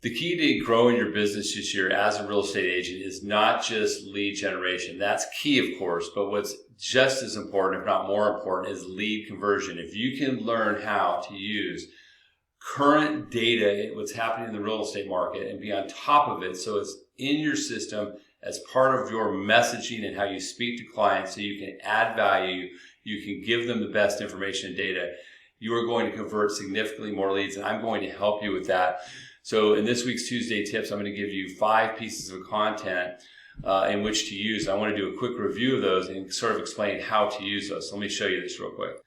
The key to growing your business this year as a real estate agent is not just lead generation. That's key, of course, but what's just as important, if not more important, is lead conversion. If you can learn how to use current data, what's happening in the real estate market, and be on top of it so it's in your system as part of your messaging and how you speak to clients so you can add value, you can give them the best information and data, you are going to convert significantly more leads, and I'm going to help you with that. So in this week's Tuesday Tips, I'm going to give you 5 pieces of content in which to use. I want to do a quick review of those and sort of explain how to use those. So let me show you this real quick.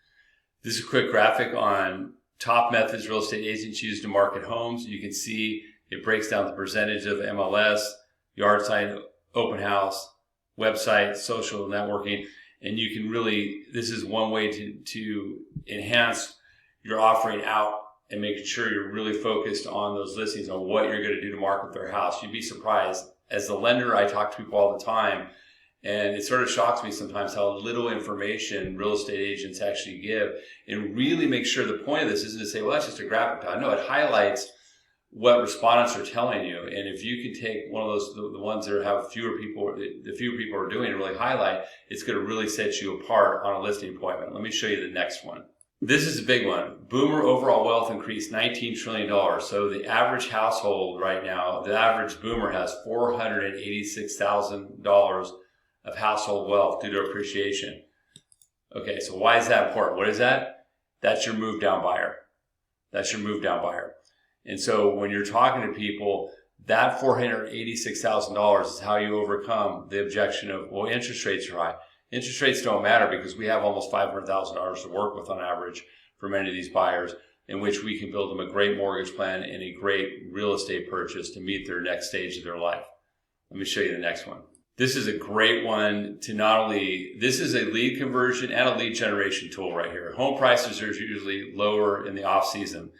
This is a quick graphic on top methods real estate agents use to market homes. You can see it breaks down the percentage of MLS, yard sign, open house, website, social networking, and you can really, this is one way to enhance your offering out and making sure you're really focused on those listings, on what you're going to do to market their house. You'd be surprised. As the lender, I talk to people all the time, and it sort of shocks me sometimes how little information real estate agents actually give, and really make sure the point of this isn't to say, well, that's just a graphic tile. No, it highlights what respondents are telling you. And if you can take one of those, the ones that have fewer people, the fewer people are doing, and really highlight, it's going to really set you apart on a listing appointment. Let me show you the next one. This is a big one. Boomer overall wealth increased $19 trillion. So the average household right now, the average boomer has $486,000 of household wealth due to appreciation. Okay, so why is that important? What is that? That's your move down buyer. That's your move down buyer. And so when you're talking to people, that $486,000 is how you overcome the objection of, well, interest rates are high. Interest rates don't matter because we have almost $500,000 to work with on average for many of these buyers, in which we can build them a great mortgage plan and a great real estate purchase to meet their next stage of their life. Let me show you the next one. This is a great one to not only, this is a lead conversion and a lead generation tool right here. Home prices are usually lower in the off season.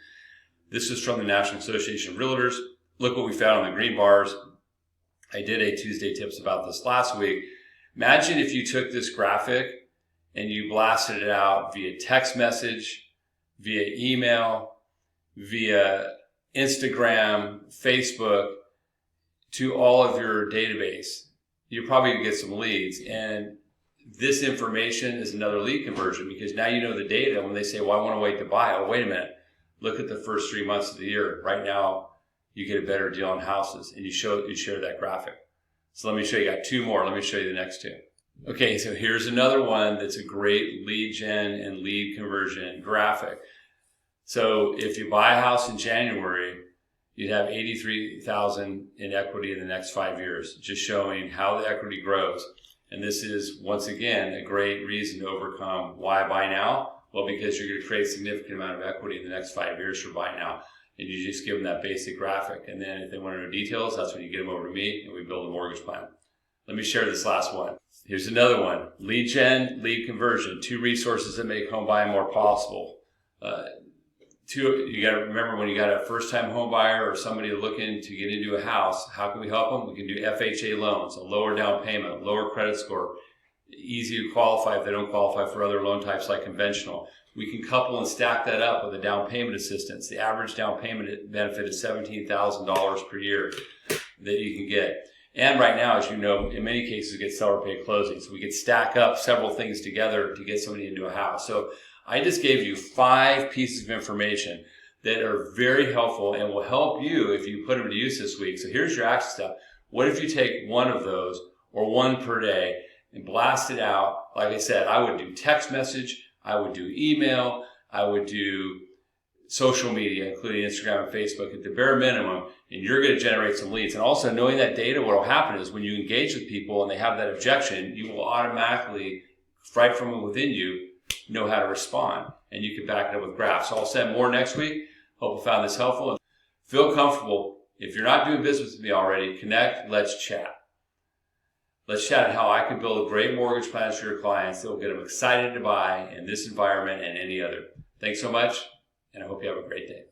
This is from the National Association of Realtors. Look what we found on the green bars. I did a Tuesday Tips about this last week. Imagine if you took this graphic and you blasted it out via text message, via email, via Instagram, Facebook, to all of your database. You're probably going to get some leads. And this information is another lead conversion because now you know the data. When they say, well, I want to wait to buy. Oh, wait a minute. Look at the first 3 months of the year. Right now, you get a better deal on houses, and you share that graphic. So let me show you. I got 2 more. Let me show you the next 2. Okay, so here's another one that's a great lead gen and lead conversion graphic. So if you buy a house in January, you'd have $83,000 in equity in the next 5 years, just showing how the equity grows. And this is, once again, a great reason to overcome why buy now. Well, because you're going to create a significant amount of equity in the next 5 years for buy now. And you just give them that basic graphic. And then if they want to know details, that's when you get them over to me and we build a mortgage plan. Let me share this last one. Here's another one. Lead gen, lead conversion. 2 resources that make home buying more possible. You got to remember, when you got a first-time home buyer or somebody looking to get into a house, how can we help them? We can do FHA loans, a lower down payment, lower credit score, easy to qualify if they don't qualify for other loan types like conventional. We can couple and stack that up with a down payment assistance. The average down payment benefit is $17,000 per year that you can get. And right now, as you know, in many cases, we get seller pay closing. So we could stack up several things together to get somebody into a house. So I just gave you 5 pieces of information that are very helpful and will help you if you put them to use this week. So here's your action step. What if you take one of those, or 1 per day, and blast it out? Like I said, I would do text message, I would do email, I would do social media, including Instagram and Facebook at the bare minimum, and you're going to generate some leads. And also, knowing that data, what will happen is when you engage with people and they have that objection, you will automatically, right from within you, know how to respond, and you can back it up with graphs. So I'll send more next week. Hope you found this helpful. Feel comfortable. If you're not doing business with me already, connect. Let's chat. Let's chat on how I can build great mortgage plans for your clients that will get them excited to buy in this environment and any other. Thanks so much, and I hope you have a great day.